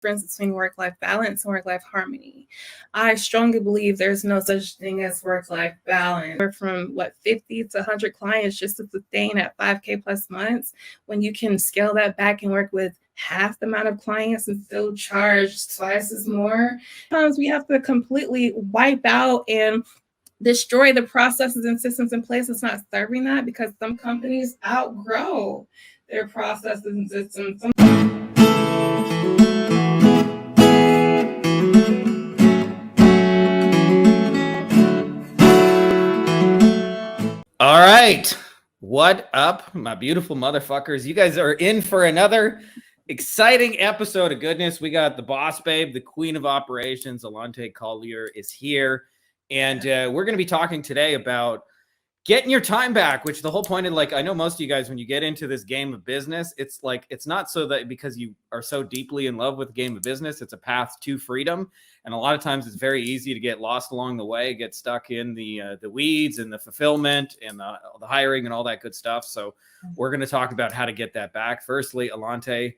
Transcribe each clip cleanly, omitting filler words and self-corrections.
difference between work-life balance and work-life harmony. I strongly believe there's no such thing as work-life balance. We're from 50 to 100 clients just to sustain at 5K plus months, when you can scale that back and work with half the amount of clients and still charge twice as more. Sometimes we have to completely wipe out and destroy the processes and systems in place that's not serving that, because some companies outgrow their processes and systems. All right. What up, my beautiful motherfuckers? You guys are in for another exciting episode of goodness. We got the boss babe, the queen of operations, Allante Collier is here. And we're going to be talking today about getting your time back, which the whole point of, like, I know most of you guys, when you get into this game of business, it's like, it's not so that because you are so deeply in love with the game of business, it's a path to freedom. And a lot of times it's very easy to get lost along the way, get stuck in the weeds and the fulfillment and the hiring and all that good stuff. So we're going to talk about how to get that back. Firstly, Allante,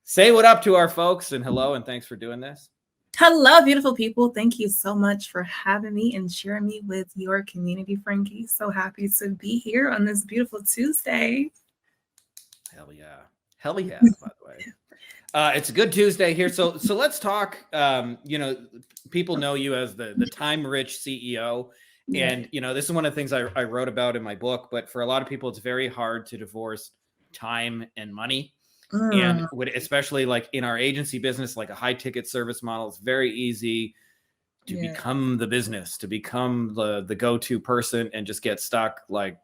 say what up to our folks, and hello, and thanks for doing this. Hello, beautiful people. Thank you so much for having me and sharing me with your community, Frankie. So happy to be here on this beautiful Tuesday. Hell yeah. Hell yeah, by the way. It's a good Tuesday here. So let's talk. People know you as the time-rich CEO. And, this is one of the things I wrote about in my book. But for a lot of people, it's very hard to divorce time and money. And especially like in our agency business, like a high ticket service model, it's very easy to become the business, to become the go-to person and just get stuck. Like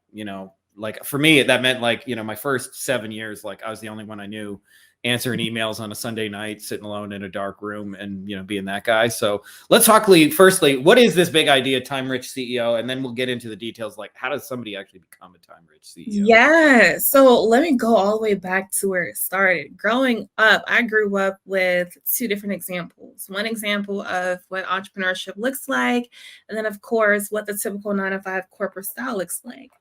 for me, that meant my first 7 years, like I was the only one I knew answering emails on a Sunday night, sitting alone in a dark room and, being that guy. So let's talk, firstly, what is this big idea, time-rich CEO? And then we'll get into the details, like how does somebody actually become a time-rich CEO? Yeah, so let me go all the way back to where it started. Growing up, I grew up with two different examples. One example of what entrepreneurship looks like, and then, of course, what the typical 9-to-5 corporate style looks like.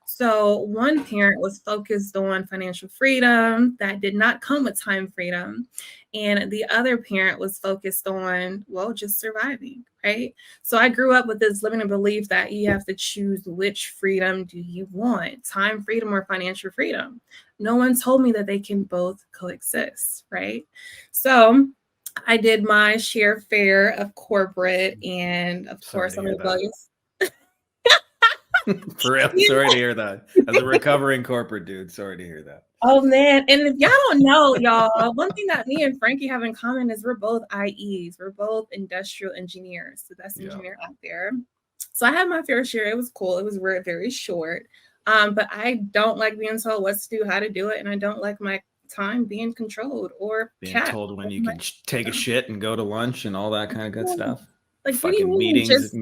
So one parent was focused on financial freedom that did not come with time freedom. And the other parent was focused on, just surviving, right? So I grew up with this limiting belief that you have to choose which freedom do you want, time freedom or financial freedom. No one told me that they can both coexist, right? So I did my share fare of corporate, and of course, I'm rebellious. For real, sorry to hear that. As a recovering corporate dude, sorry to hear that. Oh man, and if y'all don't know, y'all, one thing that me and Frankie have in common is we're both IEs. We're both industrial engineers, the best engineer out there. So I had my fair share. It was cool. It was very short. But I don't like being told what to do, how to do it, and I don't like my time being controlled or being told when you can take a shit and go to lunch and all that kind of good stuff. Like fucking meetings.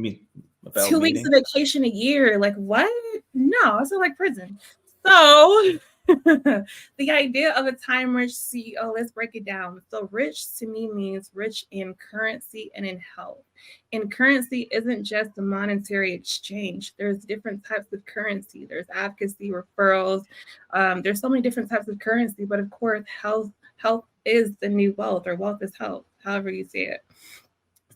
2 weeks of vacation a year, like what? No, it's not like prison. So the idea of a time-rich CEO, let's break it down. So rich to me means rich in currency and in health. And currency isn't just a monetary exchange. There's different types of currency. There's advocacy, referrals. There's so many different types of currency, but of course, health is the new wealth, or wealth is health, however you say it.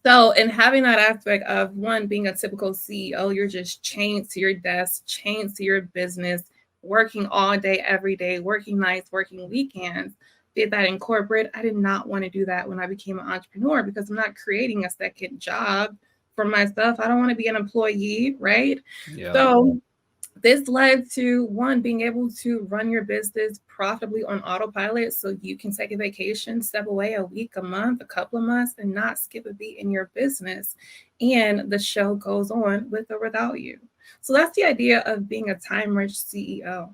So in having that aspect of, one, being a typical CEO, you're just chained to your desk, chained to your business, working all day, every day, working nights, working weekends. Did that in corporate. I did not want to do that when I became an entrepreneur, because I'm not creating a second job for myself. I don't want to be an employee, right? Yeah. So this led to, one, being able to run your business profitably on autopilot, so you can take a vacation, step away a week, a month, a couple of months, and not skip a beat in your business. And the show goes on with or without you. So that's the idea of being a time-rich CEO.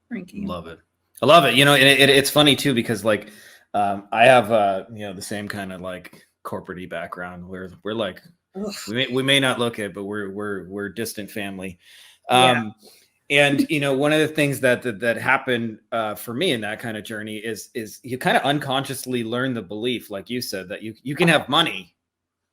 Frankie. Love it. I love it. It's funny too, because I have the same kind of like corporate-y background where we're like, we may not look at, but we're distant family. And one of the things that happened for me in that kind of journey is you kind of unconsciously learn the belief, like you said, that you can have money,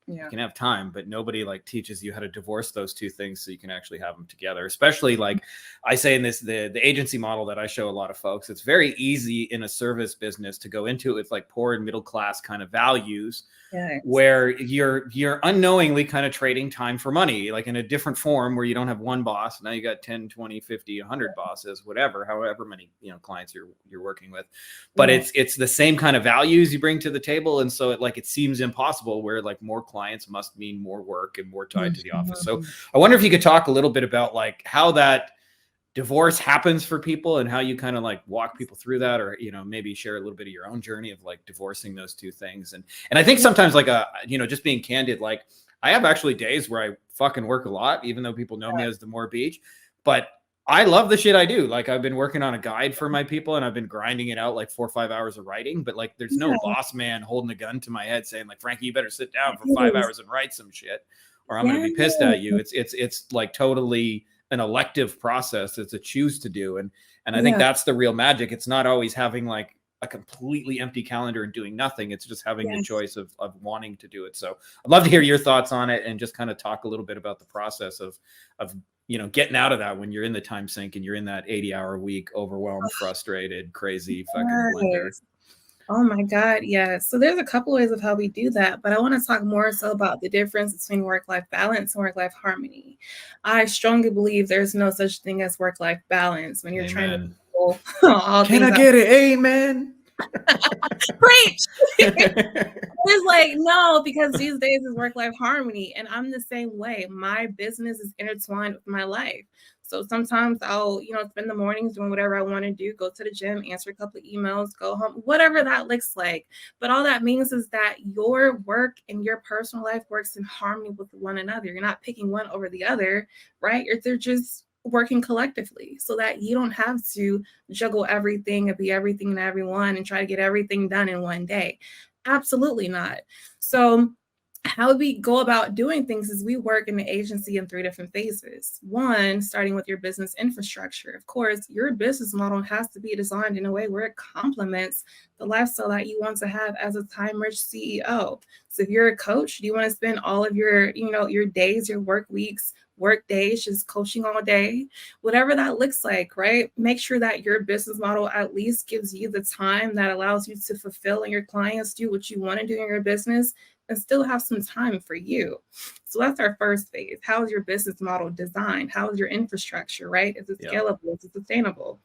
Yeah. You can have time, but nobody like teaches you how to divorce those two things so you can actually have them together. Especially like I say in this, the agency model that I show a lot of folks, it's very easy in a service business to go into it with like poor and middle class kind of values. Yes. Where you're unknowingly kind of trading time for money, like in a different form where you don't have one boss. Now you got 10, 20, 50, 100 bosses, whatever, however many, clients you're working with. But it's the same kind of values you bring to the table. And so it seems impossible where like more clients must mean more work and more tied to the office. So I wonder if you could talk a little bit about like how that divorce happens for people and how you kind of like walk people through that, or maybe share a little bit of your own journey of like divorcing those two things. And I think sometimes like just being candid, like I have actually days where I fucking work a lot, even though people know me as the More Beach, but I love the shit I do. Like I've been working on a guide for my people and I've been grinding it out like 4 or 5 hours of writing, but like there's no boss man holding a gun to my head saying like, Frankie, you better sit down for 5 hours and write some shit or I'm going to be pissed at you. It's like totally an elective process. It's a choose to do. And I think that's the real magic. It's not always having like a completely empty calendar and doing nothing. It's just having the choice of wanting to do it. So I'd love to hear your thoughts on it and just kind of talk a little bit about the process of getting out of that when you're in the time sink and you're in that 80-hour week, overwhelmed, frustrated, crazy fucking blender. Oh my God. Yeah. So there's a couple ways of how we do that, but I want to talk more so about the difference between work-life balance and work-life harmony. I strongly believe there's no such thing as work-life balance when you're trying to pull all Can I get it? Amen. Preach. It's like, no, because these days is work-life harmony. And I'm the same way. My business is intertwined with my life. So sometimes I'll, spend the mornings doing whatever I want to do, go to the gym, answer a couple of emails, go home, whatever that looks like. But all that means is that your work and your personal life works in harmony with one another. You're not picking one over the other, right? They're just working collectively so that you don't have to juggle everything and be everything and everyone and try to get everything done in one day. Absolutely not. So how we go about doing things is we work in the agency in 3 different phases. One, starting with your business infrastructure. Of course, your business model has to be designed in a way where it complements the lifestyle that you want to have as a time-rich CEO. So if you're a coach, do you want to spend all of your, your days, your work weeks, work days, just coaching all day, whatever that looks like, right? Make sure that your business model at least gives you the time that allows you to fulfill and your clients do what you want to do in your business and still have some time for you. So that's our first phase. How is your business model designed? How is your infrastructure, right? Is it scalable? Is it sustainable?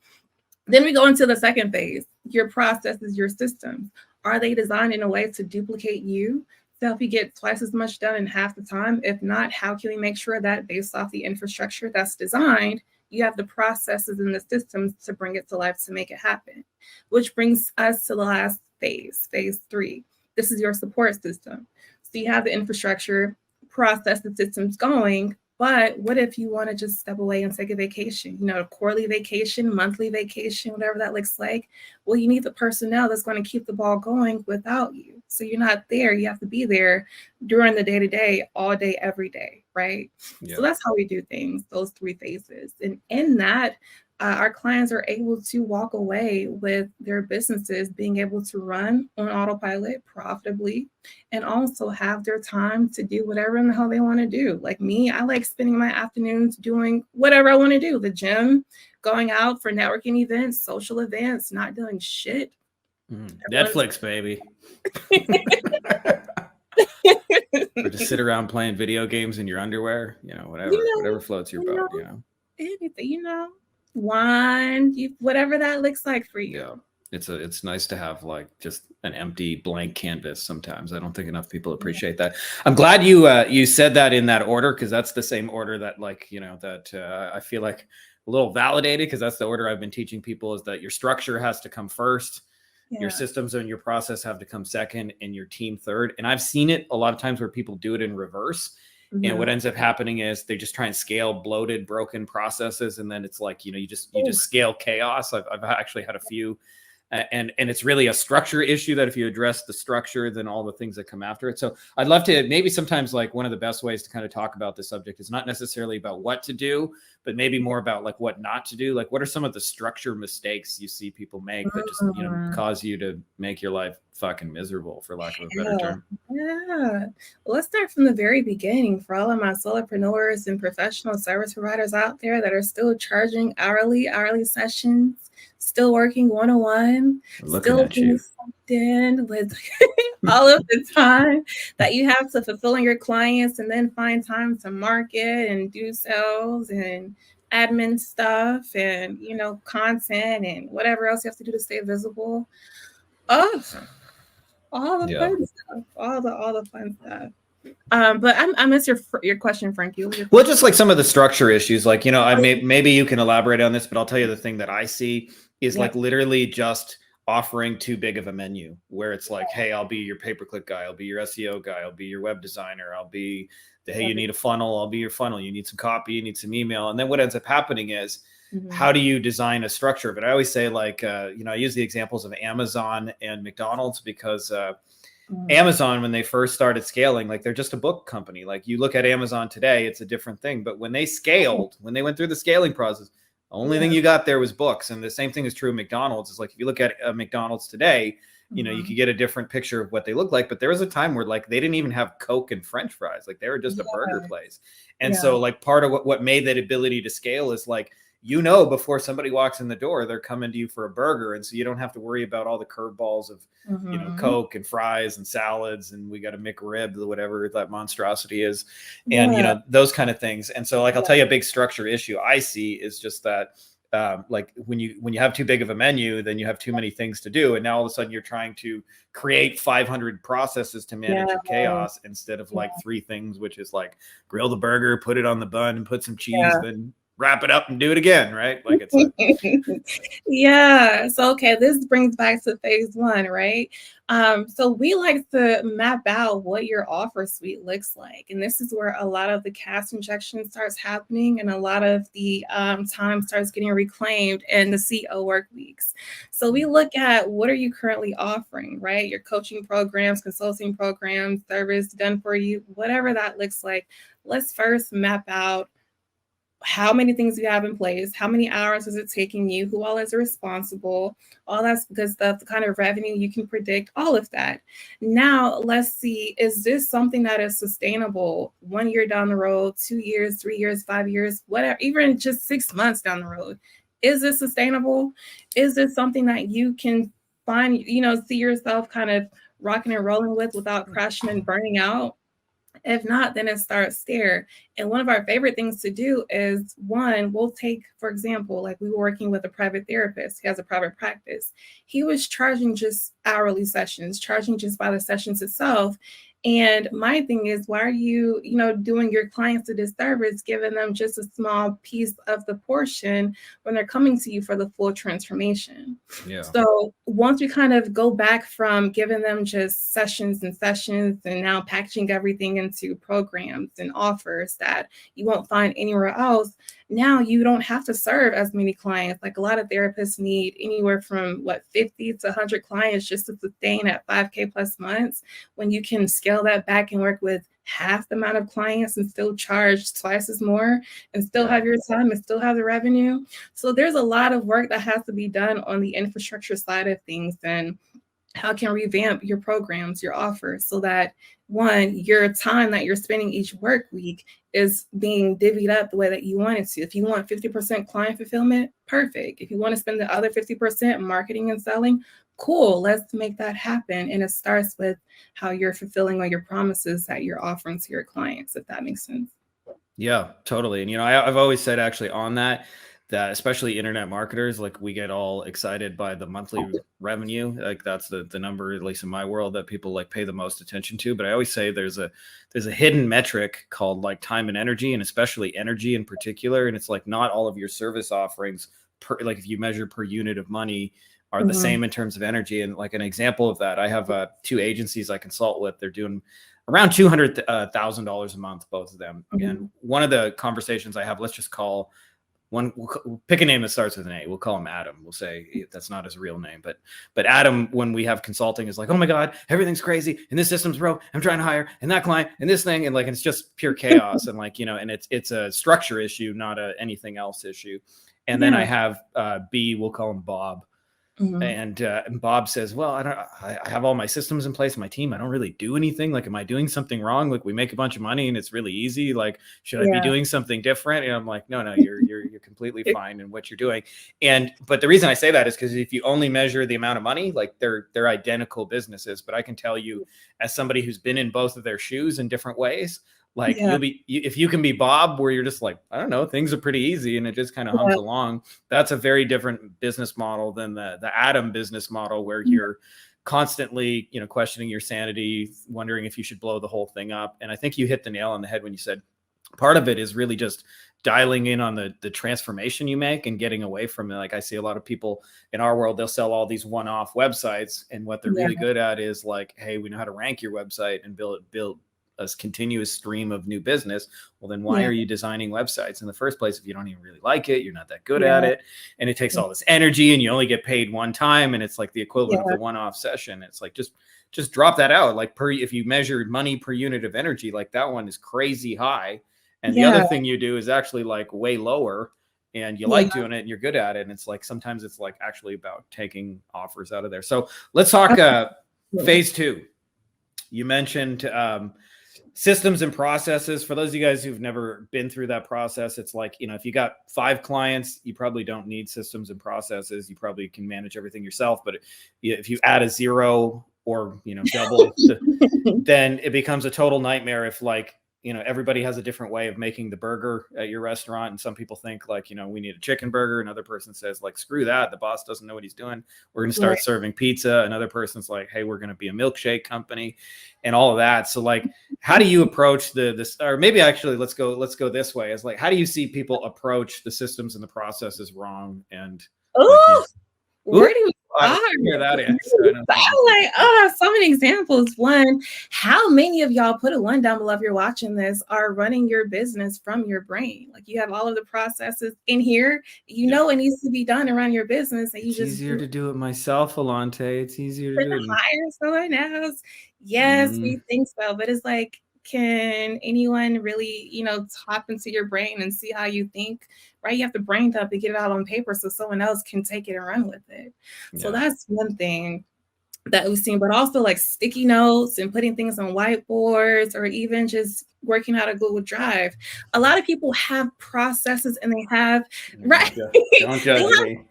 Then we go into the second phase. Your processes, your systems. Are they designed in a way to duplicate you? So help you get twice as much done in half the time? If not, how can we make sure that based off the infrastructure that's designed, you have the processes and the systems to bring it to life to make it happen? Which brings us to the last phase, phase 3. This is your support system. So you have the infrastructure, process, the systems going, but what if you want to just step away and take a vacation, a quarterly vacation, monthly vacation, whatever that looks like? Well, you need the personnel that's going to keep the ball going without you. So you're not there. You have to be there during the day-to-day, all day, every day, right? Yeah. So that's how we do things, those 3 phases. And in that, our clients are able to walk away with their businesses being able to run on autopilot profitably and also have their time to do whatever in the hell they want to do. Like me, I like spending my afternoons doing whatever I want to do. The gym, going out for networking events, social events, not doing shit. Netflix, baby. Or just sit around playing video games in your underwear, whatever floats your boat, anything, wine, whatever that looks like for you. Yeah. It's nice to have like just an empty blank canvas sometimes. I don't think enough people appreciate that. I'm glad you said that in that order, because that's the same order that I feel like a little validated, because that's the order I've been teaching people, is that your structure has to come first. Your systems and your process have to come second, and your team third. And I've seen it a lot of times where people do it in reverse. And what ends up happening is they just try and scale bloated, broken processes. And then it's like, you just scale chaos. I've actually had a few and it's really a structure issue that if you address the structure, then all the things that come after it. So I'd love to, maybe sometimes like one of the best ways to kind of talk about this subject is not necessarily about what to do, but maybe more about like what not to do. Like what are some of the structure mistakes you see people make that just, you know, cause you to make your life fucking miserable, for lack of a better term? Yeah. Well, let's start from the very beginning for all of my solopreneurs and professional service providers out there that are still charging hourly sessions, still working one-on-one, still being sucked in with all of the time that you have to fulfilling your clients and then find time to market and do sales and admin stuff and, you know, content and whatever else you have to do to stay visible. Oh, all the fun stuff, all the fun stuff. But I missed your question, Frankie. Well, just like some of the structure issues, like, you know, maybe you can elaborate on this, but I'll tell you the thing that I see is like literally just offering too big of a menu where it's like, hey, I'll be your pay-per-click guy. I'll be your SEO guy. I'll be your web designer. I'll be hey, you need a funnel. I'll be your funnel. You need some copy. You need some email. And then what ends up happening is, how do you design a structure? But I always say like, you know, I use the examples of Amazon and McDonald's because Amazon, when they first started scaling, like they're just a book company. Like you look at Amazon today, it's a different thing. But when they scaled, when they went through the scaling process, the only thing you got there was books. And the same thing is true of McDonald's. Is like if you look at McDonald's today, you know, you could get a different picture of what they look like. But there was a time where like they didn't even have Coke and French fries. Like they were just a burger place. And so like part of what made that ability to scale is like, you know, before somebody walks in the door, they're coming to you for a burger. And so you don't have to worry about all the curveballs of, you know, Coke and fries and salads. And we got a McRib, whatever that monstrosity is. And, you know, those kind of things. And so like, I'll tell you a big structure issue I see is just that, like when you have too big of a menu, then you have too many things to do. And now all of a sudden you're trying to create 500 processes to manage your chaos instead of like 3 things, which is like grill the burger, put it on the bun and put some cheese, then wrap it up and do it again, right? Like it's yeah. So okay, this brings back to phase 1, right? So we like to map out what your offer suite looks like, and this is where a lot of the cash injection starts happening, and a lot of the time starts getting reclaimed in the CO work weeks. So we look at what are you currently offering, right? Your coaching programs, consulting programs, service done for you, whatever that looks like. Let's first map out how many things you have in place, how many hours is it taking you, who all is responsible, all that's good stuff, the kind of revenue you can predict, all of that. Now, let's see, is this something that is sustainable 1 year down the road, 2 years, 3 years, 5 years, whatever, even just 6 months down the road? Is this sustainable? Is this something that you can find, you know, see yourself kind of rocking and rolling with without crashing and burning out? If not, then it starts there. And one of our favorite things to do is, one, we'll take, for example, like we were working with a private therapist. He has a private practice. He was charging just hourly sessions, charging just by the sessions itself. And my thing is, why are you, you know, doing your clients a disservice, giving them just a small piece of the portion when they're coming to you for the full transformation? So once we kind of go back from giving them just sessions and now packaging everything into programs and offers that you won't find anywhere else, now you don't have to serve as many clients. Like a lot of therapists need anywhere from 50 to 100 clients just to sustain at 5K plus months, when you can scale that back and work with half the amount of clients and still charge twice as more and still have your time and still have the revenue. So there's a lot of work that has to be done on the infrastructure side of things, and how can revamp your programs, your offers, so that one, your time that you're spending each work week is being divvied up the way that you want it to. If you want 50% client fulfillment, perfect. If you want to spend the other 50% marketing and selling, cool, let's make that happen. And it starts with how you're fulfilling on your promises that you're offering to your clients, if that makes sense. Yeah, totally. And, you know, I've always said actually on that especially internet marketers, like we get all excited by the monthly revenue. Like that's the number, at least in my world, that people like pay the most attention to. But I always say there's a hidden metric called like time and energy, and especially energy in particular. And it's like not all of your service offerings, like if you measure per unit of money, are the same in terms of energy. And like an example of that, I have 2 agencies I consult with. They're doing around $200,000 a month, both of them. And one of the conversations I have, let's just call we'll pick a name that starts with an A. We'll call him Adam. We'll say that's not his real name, but Adam, when we have consulting, is like, oh my God, everything's crazy and this system's broke. I'm trying to hire and that client and this thing, and like it's just pure chaos, and like, you know, and it's a structure issue, not a anything else issue. And then I have B. We'll call him Bob. And Bob says, well, I have all my systems in place, my team. I don't really do anything. Like, am I doing something wrong? Like, we make a bunch of money and it's really easy. Like, should I be doing something different? And I'm like, no, you're completely fine in what you're doing. But the reason I say that is because if you only measure the amount of money, like they're identical businesses. But I can tell you, as somebody who's been in both of their shoes in different ways, like if you can be Bob, where you're just like, I don't know, things are pretty easy and it just kind of hums along. That's a very different business model than the Adam business model, where you're constantly, you know, questioning your sanity, wondering if you should blow the whole thing up. And I think you hit the nail on the head when you said part of it is really just dialing in on the transformation you make and getting away from it. Like, I see a lot of people in our world, they'll sell all these one-off websites, and what they're really good at is like, hey, we know how to rank your website and build a continuous stream of new business. Well, then why are you designing websites in the first place if you don't even really like it? You're not that good at it, and it takes all this energy, and you only get paid one time, and it's like the equivalent of the one-off session. It's like, just drop that out. Like, if you measure money per unit of energy, like that one is crazy high, and the other thing you do is actually like way lower, and you like doing it and you're good at it. And it's like, sometimes it's like actually about taking offers out of there. So let's talk phase 2. You mentioned systems and processes. For those of you guys who've never been through that process, it's like, you know, if you got 5 clients, you probably don't need systems and processes. You probably can manage everything yourself. But if you add a 0 or, you know, double, then it becomes a total nightmare. If, like, you know, everybody has a different way of making the burger at your restaurant. And some people think like, you know, we need a chicken burger. Another person says like, screw that, the boss doesn't know what he's doing. We're going to start serving pizza. Another person's like, hey, we're going to be a milkshake company and all of that. So like, how do you approach this? Or maybe actually let's go this way. It's like, how do you see people approach the systems and the processes wrong? And where do we I hear that is. So many examples. One, how many of y'all, put a 1 down below if you're watching this, are running your business from your brain? Like, you have all of the processes in here, you know it needs to be done to run your business, and you it's easier to do it myself, Allante. It's easier to do it. Hire someone else. Yes, we think so, but it's like, can anyone really, you know, tap into your brain and see how you think, right? You have to brain dump and get it out on paper so someone else can take it and run with it. So that's one thing that we've seen, but also like sticky notes and putting things on whiteboards, or even just working out a Google Drive. A lot of people have processes and they have, Don't judge me.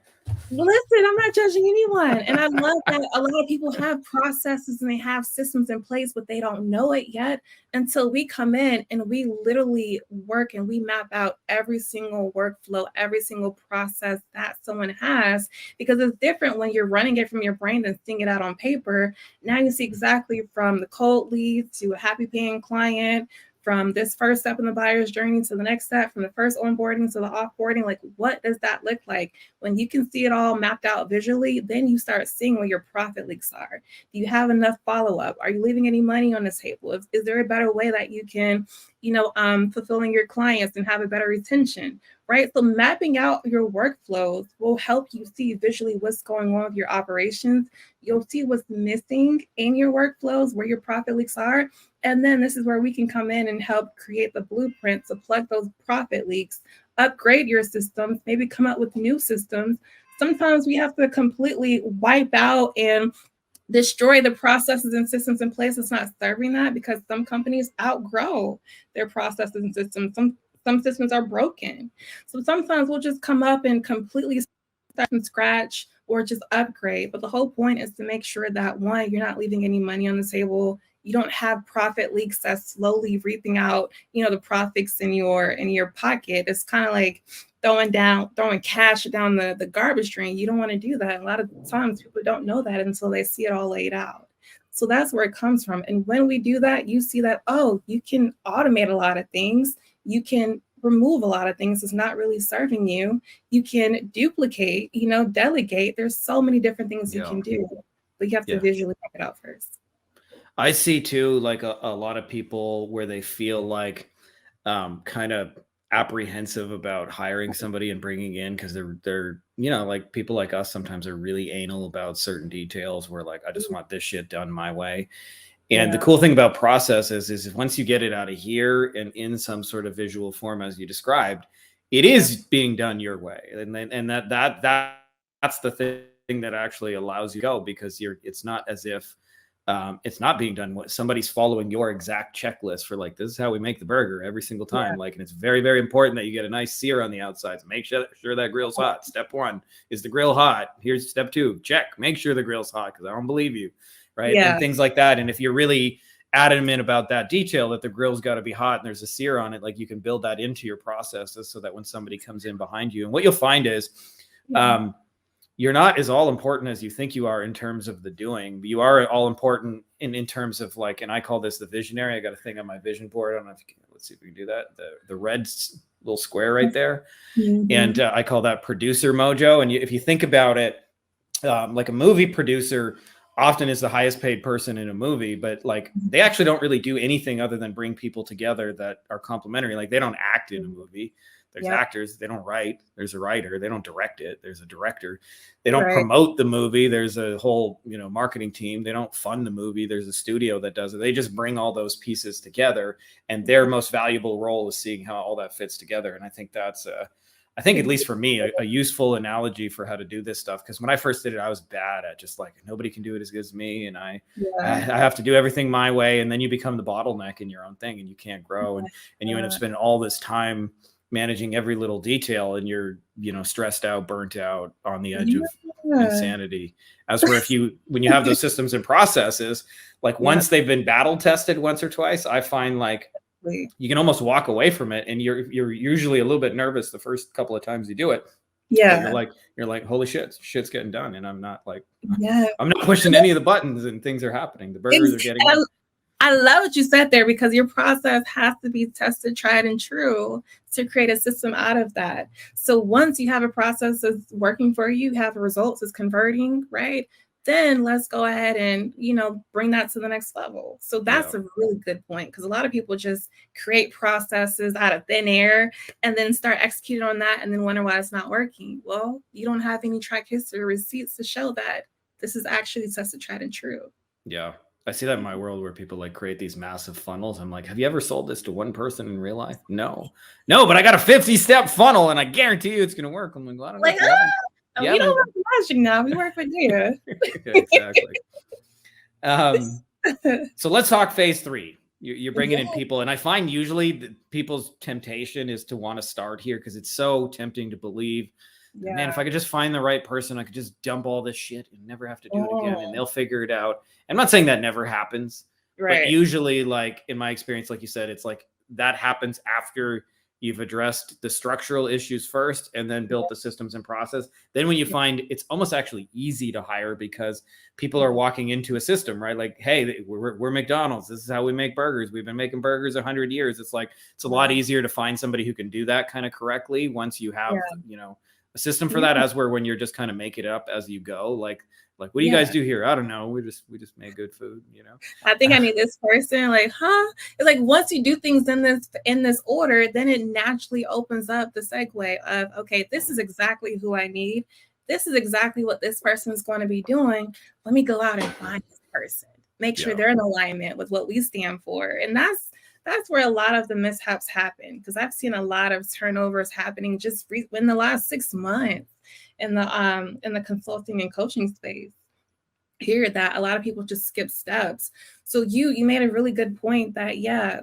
Listen, I'm not judging anyone. And I love that a lot of people have processes and they have systems in place, but they don't know it yet until we come in and we literally work and we map out every single workflow, every single process that someone has, because it's different when you're running it from your brain than seeing it out on paper. Now you see exactly from the cold lead to a happy paying client, from this first step in the buyer's journey to the next step, from the first onboarding to the offboarding. Like, what does that look like? When you can see it all mapped out visually, then you start seeing where your profit leaks are. Do you have enough follow-up? Are you leaving any money on the table? Is there a better way that you can, you know, fulfilling your clients and have a better retention, right? So mapping out your workflows will help you see visually what's going on with your operations. You'll see what's missing in your workflows, where your profit leaks are. And then this is where we can come in and help create the blueprint to plug those profit leaks, upgrade your systems, maybe come up with new systems. Sometimes we have to completely wipe out and destroy the processes and systems in place that's not serving that, because some companies outgrow their processes and systems. Some systems are broken. So sometimes we'll just come up and completely start from scratch or just upgrade. But the whole point is to make sure that, one, you're not leaving any money on the table. You don't have profit leaks that's slowly reaping out, you know, the profits in your pocket. It's kind of like throwing cash down the garbage drain. You don't want to do that. A lot of times people don't know that until they see it all laid out. So that's where it comes from. And when we do that, you see that, oh, you can automate a lot of things. You can remove a lot of things that's not really serving you. You can duplicate, you know, delegate. There's so many different things you can do, but you have to visually check it out first. I see too, like a lot of people where they feel like kind of apprehensive about hiring somebody and bringing in, because they're like people like us sometimes are really anal about certain details. We're like, I just want this shit done my way. And the cool thing about processes is once you get it out of here and in some sort of visual form, as you described, it is being done your way. And that's the thing that actually allows you to go, because it's not as if it's not being done. Somebody's following your exact checklist for like, this is how we make the burger every single time. Like, and it's very, very important that you get a nice sear on the outside. So make sure that grill's hot. Step 1, is the grill hot? Here's step 2, check. Make sure the grill's hot, because I don't believe you. Right. And things like that. And if you're really adamant about that detail, that the grill's got to be hot and there's a sear on it, like you can build that into your processes so that when somebody comes in behind you, and what you'll find is, you're not as all important as you think you are in terms of the doing. You are all important in terms of like, and I call this the visionary. I got a thing on my vision board. I don't know if you can, let's see if we can do that. The red little square right there. And I call that producer mojo. And if you think about it, like a movie producer often is the highest paid person in a movie, but like they actually don't really do anything other than bring people together that are complementary. Like they don't act in a movie. There's actors. They don't write. There's a writer. They don't direct it. There's a director. They don't promote the movie. There's a whole, marketing team. They don't fund the movie. There's a studio that does it. They just bring all those pieces together, and their most valuable role is seeing how all that fits together. And I think that's I think, at least for me, a useful analogy for how to do this stuff. Because when I first did it, I was bad at just like, nobody can do it as good as me. And I have to do everything my way. And then you become the bottleneck in your own thing, and you can't grow. And you end up spending all this time managing every little detail, and you're, stressed out, burnt out, on the edge of insanity. As where when you have those systems and processes, like once they've been battle tested once or twice, I find like, you can almost walk away from it, and you're usually a little bit nervous the first couple of times you do it. You're like, holy shit's getting done, and I'm not like, I'm not pushing any of the buttons, and things are happening. The burgers are getting. I love what you said there, because your process has to be tested, tried, and true to create a system out of that. So once you have a process that's working for you, have results, is converting, right? Then let's go ahead and, bring that to the next level. So that's a really good point, because a lot of people just create processes out of thin air and then start executing on that and then wonder why it's not working. Well, you don't have any track history or receipts to show that this is actually tested, tried, and true. Yeah. I see that in my world, where people like create these massive funnels. I'm like, have you ever sold this to one person in real life? No, but I got a 50-step funnel, and I guarantee you it's going to work. I'm like, well, I don't know. We don't work with magic now. We work with data. Exactly. So let's talk phase 3. You're bringing in people, and I find usually people's temptation is to want to start here, because it's so tempting to believe, man, if I could just find the right person, I could just dump all this shit and never have to do it again, and they'll figure it out. I'm not saying that never happens, but usually, like in my experience, like you said, it's like that happens after you've addressed the structural issues first and then built the systems and process. Then when you find it's almost actually easy to hire, because people are walking into a system, right? Like, hey, we're McDonald's. This is how we make burgers. We've been making burgers 100 years. It's like, it's a lot easier to find somebody who can do that kind of correctly once you have, a system for that, as where when you're just kind of make it up as you go. Like, what do you guys do here? I don't know. We just make good food, I think I need this person. Like, it's like once you do things in this order, then it naturally opens up the segue of, okay, this is exactly who I need. This is exactly what this person is going to be doing. Let me go out and find this person. Make sure they're in alignment with what we stand for. And that's where a lot of the mishaps happen, because I've seen a lot of turnovers happening just in the last 6 months in the consulting and coaching space. Hear that a lot of people just skip steps. So you made a really good point that,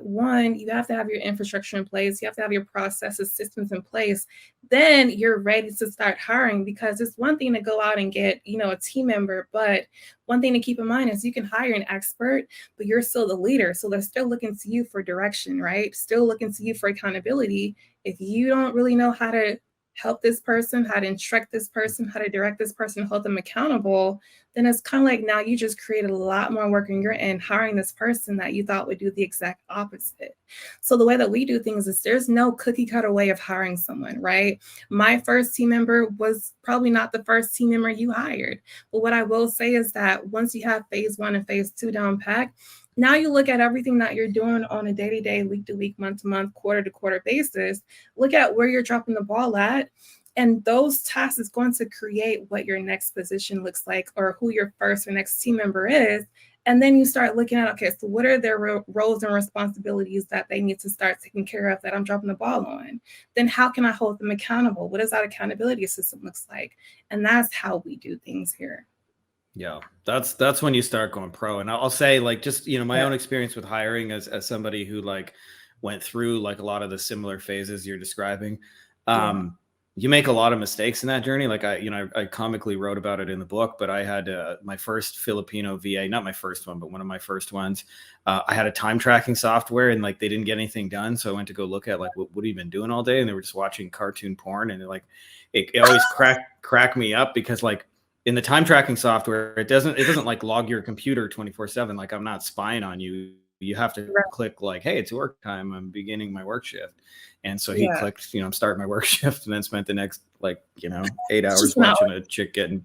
one, you have to have your infrastructure in place. You have to have your processes, systems in place. Then you're ready to start hiring, because it's one thing to go out and get, a team member. But one thing to keep in mind is you can hire an expert, but you're still the leader. So they're still looking to you for direction, right? Still looking to you for accountability. If you don't really know how to help this person, how to instruct this person, how to direct this person, hold them accountable, then it's kind of like now you just created a lot more work on your end hiring this person that you thought would do the exact opposite. So the way that we do things is there's no cookie cutter way of hiring someone, right? My first team member was probably not the first team member you hired. But what I will say is that once you have phase 1 and phase 2 down pat, Now you look at everything that you're doing on a day-to-day, week-to-week, month-to-month, quarter-to-quarter basis. Look at where you're dropping the ball at. And those tasks is going to create what your next position looks like or who your first or next team member is. And then you start looking at, okay, so what are their roles and responsibilities that they need to start taking care of that I'm dropping the ball on? Then how can I hold them accountable? What does that accountability system looks like? And that's how we do things here. Yeah, that's when you start going pro. And I'll say, like, just, my own experience with hiring as somebody who like went through like a lot of the similar phases you're describing. You make a lot of mistakes in that journey. Like I comically wrote about it in the book, but I had my first Filipino VA, not my first one, but one of my first ones. I had a time tracking software and like they didn't get anything done. So I went to go look at like, what have you been doing all day? And they were just watching cartoon porn. And like, it always crack me up because like, in the time tracking software, it doesn't like log your computer 24/7. Like I'm not spying on you. You have to click like, hey, it's work time. I'm beginning my work shift. And so he clicked, I'm starting my work shift, and then spent the next 8 hours watching a chick getting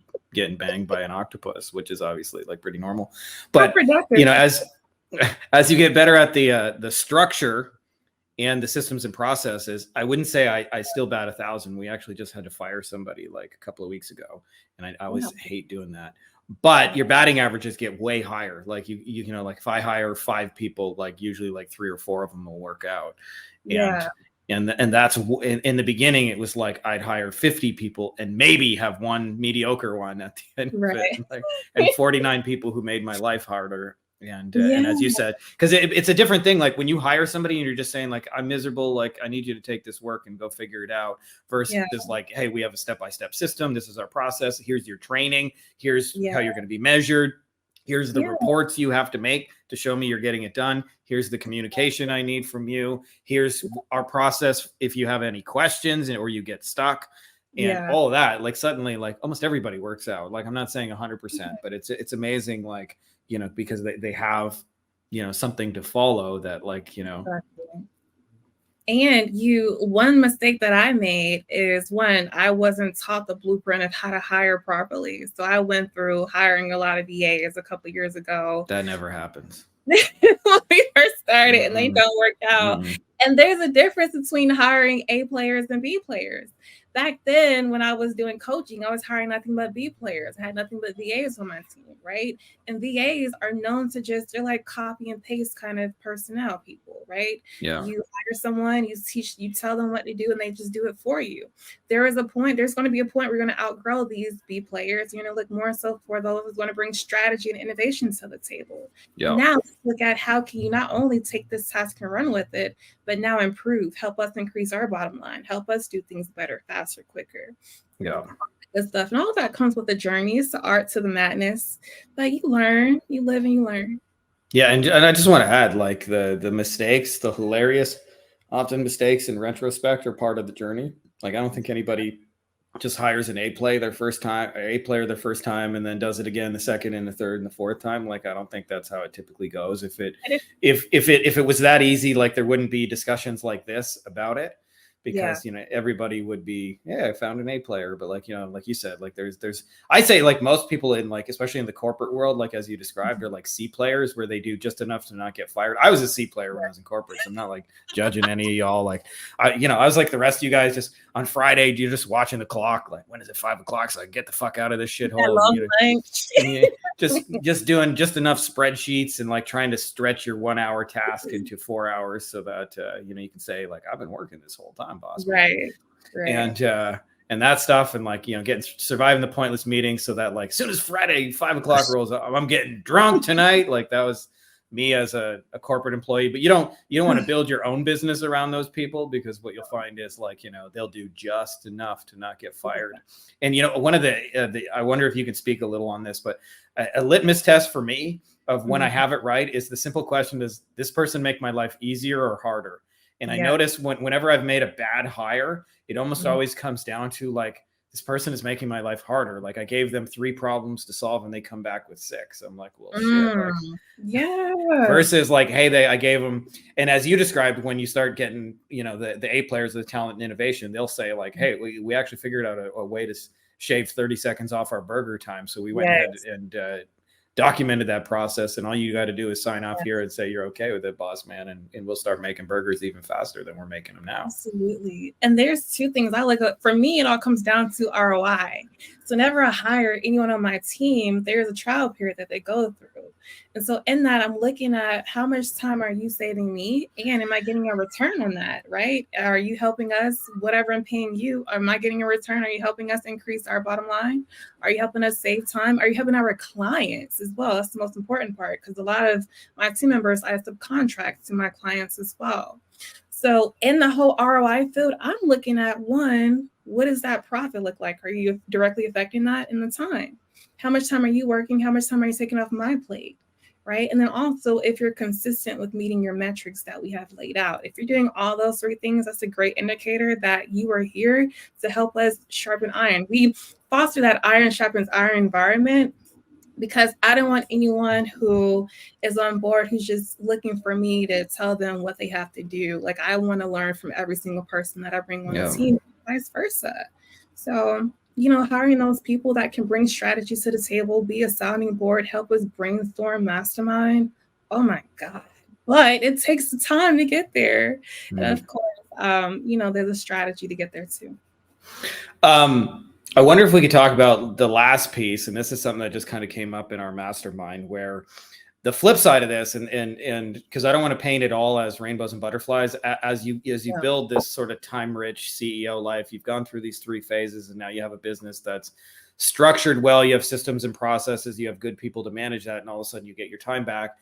banged by an octopus, which is obviously like pretty normal. But as you get better at the structure and the systems and processes, I wouldn't say I still bat 1,000. We actually just had to fire somebody like a couple of weeks ago. And I always hate doing that. But your batting averages get way higher. Like you know, like if I hire 5 people, like usually like 3 or 4 of them will work out. And that's in the beginning, it was like I'd hire 50 people and maybe have one mediocre one at the end of it. And 49 people who made my life harder. And as you said, because it's a different thing. Like when you hire somebody and you're just saying like, I'm miserable, like I need you to take this work and go figure it out, versus like, hey, we have a step-by-step system. This is our process. Here's your training. Here's how you're going to be measured. Here's the reports you have to make to show me you're getting it done. Here's the communication I need from you. Here's our process if you have any questions or you get stuck. And all of that, like suddenly, like almost everybody works out. Like I'm not saying 100%, but it's amazing. Like, because they have, something to follow that, like, And one mistake that I made is I wasn't taught the blueprint of how to hire properly. So I went through hiring a lot of VAs a couple of years ago. That never happens. When we first started and they don't work out. And there's a difference between hiring A players and B players. Back then, when I was doing coaching, I was hiring nothing but B players. I had nothing but VAs on my team, right? And VAs are known to they're like copy and paste kind of personnel people, right? Yeah. You hire someone, you tell them what to do, and they just do it for you. There's going to be a point where you're going to outgrow these B players. You're going to look more so for those who's going to bring strategy and innovation to the table. Yeah. Now look at how can you not only take this task and run with it, but now improve, help us increase our bottom line, help us do things better, faster, quicker. Yeah. Good stuff. And all of that comes with the journey. It's the art to the madness. But you learn, you live and you learn. Yeah. And I just want to add, like the mistakes, the hilarious, often mistakes in retrospect are part of the journey. Like I don't think anybody just hires an A player their first time, and then does it again the second and the third and the fourth time. Like I don't think that's how it typically goes. If it was that easy, like there wouldn't be discussions like this about it, because everybody would be, I found an A player. But like like you said, like there's I say like most people in like, especially in the corporate world, like as you described, are like C players where they do just enough to not get fired. I was a C player when I was in corporate, so I'm not like judging any of y'all. Like I was like the rest of you guys, just on Friday you're just watching the clock, like when is it 5 o'clock so I can get the fuck out of this shithole. Just doing just enough spreadsheets and like trying to stretch your 1 hour task into 4 hours so that you can say like I've been working this whole time, boss. Right. And that stuff, and like surviving the pointless meetings so that like as soon as Friday 5 o'clock rolls up, I'm getting drunk tonight. Like that was me as a corporate employee. But you don't want to build your own business around those people, because what you'll find is like they'll do just enough to not get fired. And one of the I wonder if you can speak a little on this, but a litmus test for me of when I have it right is the simple question: does this person make my life easier or harder? And I notice whenever I've made a bad hire, it almost always comes down to like, this person is making my life harder. Like I gave them 3 problems to solve and they come back with 6. I'm like, well, shit. Like, versus like, hey, I gave them. And as you described, when you start getting, the A players of the talent and innovation, they'll say like, hey, we actually figured out a way to shave 30 seconds off our burger time. So we went ahead and documented that process, and all you got to do is sign off here and say you're okay with it, boss man, and we'll start making burgers even faster than we're making them now. Absolutely. And there's two things I look at. For me, it all comes down to ROI. So whenever I hire anyone on my team, there's a trial period that they go through. And so in that, I'm looking at how much time are you saving me? And am I getting a return on that, right? Are you helping us? Whatever I'm paying you, am I getting a return? Are you helping us increase our bottom line? Are you helping us save time? Are you helping our clients as well? That's the most important part, because a lot of my team members, I subcontract to my clients as well. So in the whole ROI field, I'm looking at, one, what does that profit look like? Are you directly affecting that in the time? How much time are you working? How much time are you taking off my plate? Right. And then also, if you're consistent with meeting your metrics that we have laid out, if you're doing all those three things, that's a great indicator that you are here to help us sharpen iron. We foster that iron sharpens iron environment, because I don't want anyone who is on board who's just looking for me to tell them what they have to do. Like, I want to learn from every single person that I bring on the team, vice versa. So, hiring those people that can bring strategies to the table, be a sounding board, help us brainstorm, mastermind. Oh my God. But it takes the time to get there. And of course, there's a strategy to get there too. I wonder if we could talk about the last piece, and this is something that just kind of came up in our mastermind, where the flip side of this, and because I don't want to paint it all as rainbows and butterflies, as you build this sort of time-rich CEO life, you've gone through these three phases, and now you have a business that's structured well, you have systems and processes, you have good people to manage that, and all of a sudden you get your time back.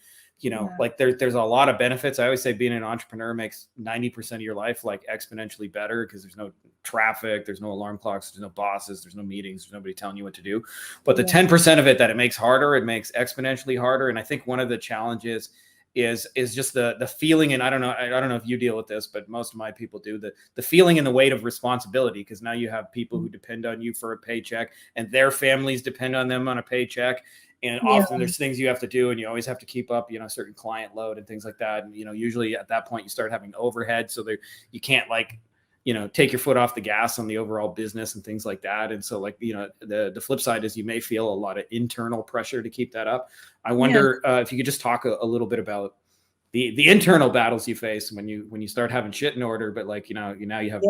Like there's a lot of benefits. I always say being an entrepreneur makes 90% of your life like exponentially better, because there's no traffic, there's no alarm clocks, there's no bosses, there's no meetings, there's nobody telling you what to do. But the 10% of it that it makes harder, it makes exponentially harder. And I think one of the challenges is just the feeling, and I don't know if you deal with this, but most of my people do, the feeling and the weight of responsibility, because now you have people who depend on you for a paycheck, and their families depend on them on a paycheck. And often there's things you have to do, and you always have to keep up, certain client load and things like that. And, usually at that point you start having overhead. So you can't take your foot off the gas on the overall business and things like that. And so the flip side is you may feel a lot of internal pressure to keep that up. I wonder if you could just talk a little bit about the internal battles you face when you start having shit in order, but now you have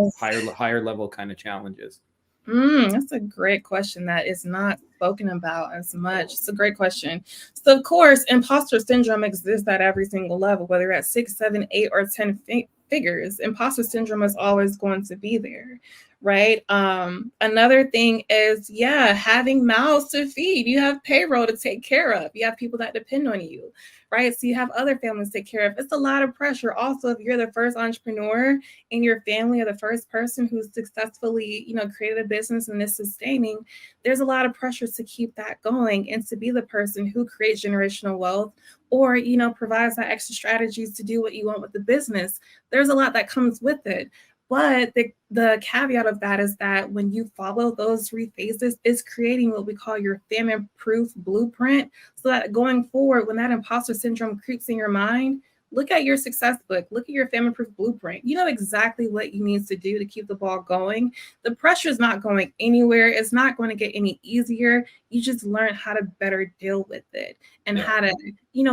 higher level kind of challenges. That's a great question that is not spoken about as much. It's a great question. So, of course, imposter syndrome exists at every single level, whether you're at 6, 7, 8, or 10 figures. Imposter syndrome is always going to be there, right? Another thing is, having mouths to feed. You have payroll to take care of. You have people that depend on you, right? So you have other families to take care of. It's a lot of pressure. Also, if you're the first entrepreneur in your family, or the first person who's successfully, created a business and is sustaining, there's a lot of pressure to keep that going and to be the person who creates generational wealth, or, provides that extra strategies to do what you want with the business. There's a lot that comes with it. But the caveat of that is that when you follow those three phases, it's creating what we call your famine-proof blueprint, so that going forward, when that imposter syndrome creeps in your mind, look at your success book, look at your famine-proof blueprint. You know exactly what you need to do to keep the ball going. The pressure is not going anywhere. It's not going to get any easier. You just learn how to better deal with it, and how to,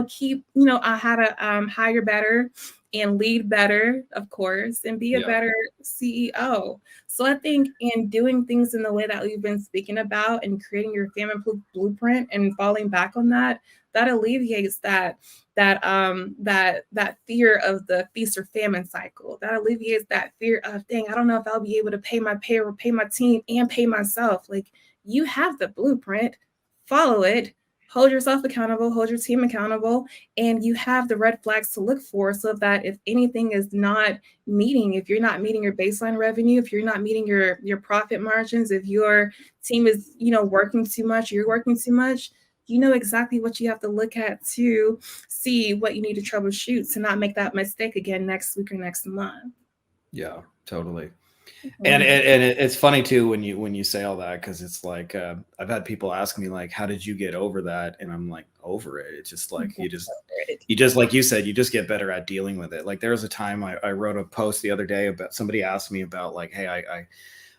keep, how to hire better and lead better, of course, and be a better CEO. So I think in doing things in the way that we've been speaking about, and creating your famine-proof blueprint and falling back on that, that alleviates that fear of the feast or famine cycle. That alleviates that fear of, dang, I don't know if I'll be able to pay my payroll, pay my team, and pay myself. Like, you have the blueprint, follow it, hold yourself accountable, hold your team accountable, and you have the red flags to look for, so that if anything is not meeting, if you're not meeting your baseline revenue, if you're not meeting your profit margins, if your team is, working too much, you're working too much, you know exactly what you have to look at to see what you need to troubleshoot to not make that mistake again next week or next month. Yeah, totally. And it's funny too when you say all that, because it's like I've had people ask me like, how did you get over that? And I'm like, over it. It's just like you just like you said, you just get better at dealing with it. Like there was a time I wrote a post the other day about, somebody asked me about like, hey,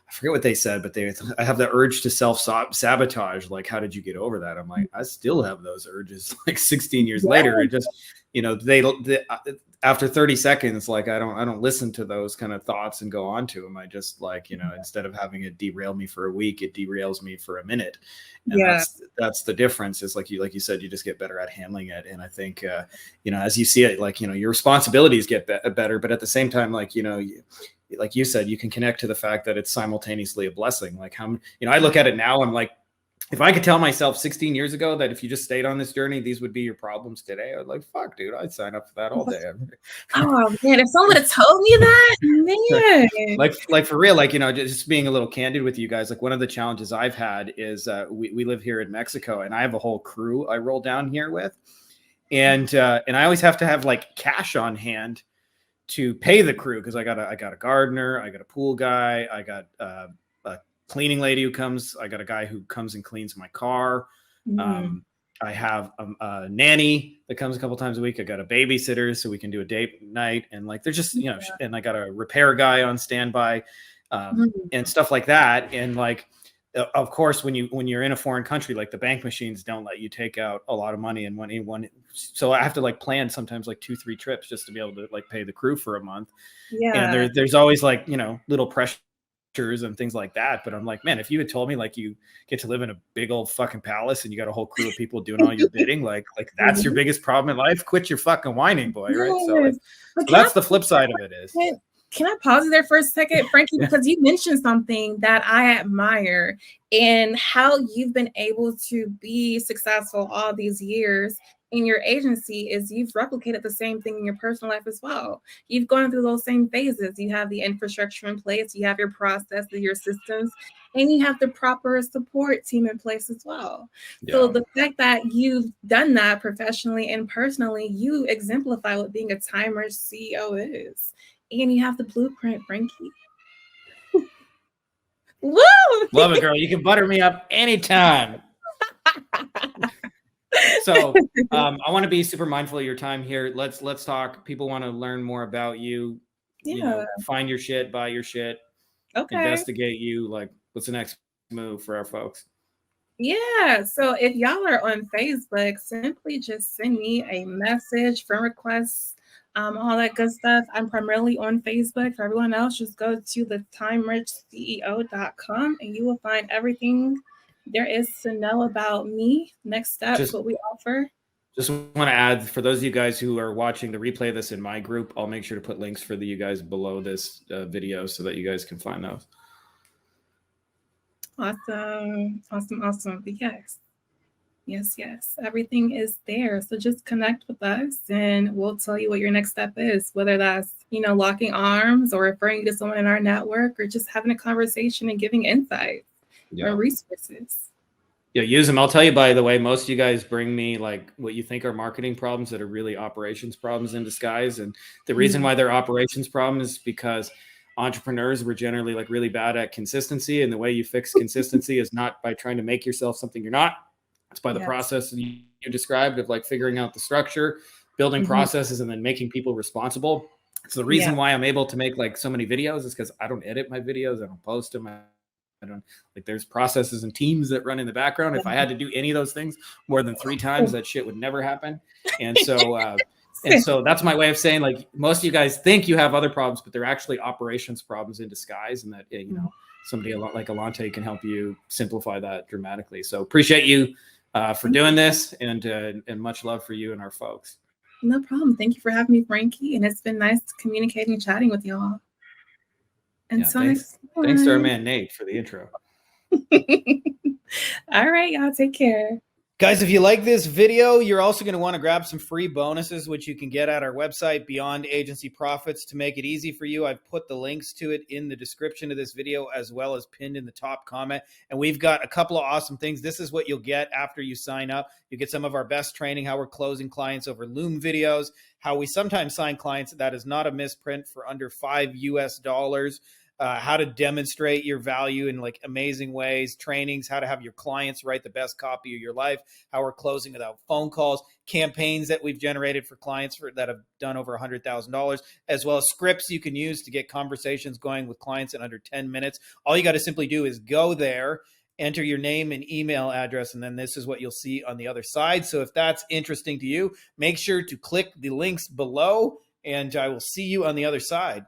I forget what they said, but I have the urge to self-sabotage. Like, how did you get over that? I'm like, I still have those urges like 16 years later. It just, they after 30 seconds, like I don't listen to those kind of thoughts and go on to them. I just like, instead of having it derail me for a week, it derails me for a minute. And that's the difference. Is like you said, you just get better at handling it. And I think, as you see it, like, your responsibilities get better, but at the same time, like, like you said, you can connect to the fact that it's simultaneously a blessing. Like I look at it now, I'm like, if I could tell myself 16 years ago that if you just stayed on this journey, these would be your problems today, I would like, fuck, dude, I'd sign up for that all day. Oh man, if someone had told me that, man. like for real, like, just being a little candid with you guys, like one of the challenges I've had is we live here in Mexico, and I have a whole crew I roll down here with. And I always have to have like cash on hand to pay the crew, because I got a gardener, I got a pool guy, I got a cleaning lady who comes, I got a guy who comes and cleans my car. I have a nanny that comes a couple times a week. I got a babysitter so we can do a date night, and like there's just and I got a repair guy on standby, and stuff like that. And like, of course, when you're in a foreign country, like the bank machines don't let you take out a lot of money in one. So I have to like plan sometimes like 2-3 trips just to be able to like pay the crew for a month. And there's always like, little pressures and things like that. But I'm like, man, if you had told me like you get to live in a big old fucking palace and you got a whole crew of people doing all your bidding, like that's your biggest problem in life, quit your fucking whining, boy. Right. So that's the flip side of it is. Can I pause you there for a second, Frankie? Because you mentioned something that I admire in how you've been able to be successful all these years in your agency is you've replicated the same thing in your personal life as well. You've gone through those same phases. You have the infrastructure in place, you have your processes, your systems, and you have the proper support team in place as well. So the fact that you've done that professionally and personally, you exemplify what being a time-rich CEO is. And you have the blueprint, Frankie. Woo! Love it, girl. You can butter me up anytime. So I want to be super mindful of your time here. Let's talk. People want to learn more about you. Find your shit, buy your shit, investigate you. Like, what's the next move for our folks? Yeah. So if y'all are on Facebook, simply just send me a message, friend requests, all that good stuff. I'm primarily on Facebook. For everyone else, just go to the timerichceo.com and you will find everything there is to know about me. Next steps, what we offer. Just want to add, for those of you guys who are watching the replay of this in my group, I'll make sure to put links for you guys below this video so that you guys can find those. Awesome. But yes. Everything is there. So just connect with us and we'll tell you what your next step is, whether that's, locking arms or referring you to someone in our network or just having a conversation and giving insights or resources. Yeah, use them. I'll tell you, by the way, most of you guys bring me like what you think are marketing problems that are really operations problems in disguise. And the reason why they're operations problems is because entrepreneurs were generally like really bad at consistency. And the way you fix consistency is not by trying to make yourself something you're not. It's by the process you described of like figuring out the structure, building processes, and then making people responsible. It's the reason why I'm able to make like so many videos is because I don't edit my videos. I don't post them. I don't like, there's processes and teams that run in the background. If I had to do any of those things more than 3 times, that shit would never happen. And so, that's my way of saying, like, most of you guys think you have other problems, but they're actually operations problems in disguise. And that, somebody like Allante can help you simplify that dramatically. So appreciate you for doing this, and much love for you and our folks. No problem. Thank you for having me, Frankie. And it's been nice communicating and chatting with y'all. And thanks to our man, Nate, for the intro. All right, y'all, take care. Guys, if you like this video, you're also going to want to grab some free bonuses, which you can get at our website, Beyond Agency Profits. To make it easy for you, I've put the links to it in the description of this video, as well as pinned in the top comment. And we've got a couple of awesome things. This is what you'll get after you sign up. You get some of our best training, how we're closing clients over Loom videos, how we sometimes sign clients that is not a misprint for under $5 US. how to demonstrate your value in like amazing ways, trainings, how to have your clients write the best copy of your life, how we're closing without phone calls, campaigns that we've generated for clients that have done over $100,000, as well as scripts you can use to get conversations going with clients in under 10 minutes. All you got to simply do is go there, enter your name and email address, and then this is what you'll see on the other side. So if that's interesting to you, make sure to click the links below, and I will see you on the other side.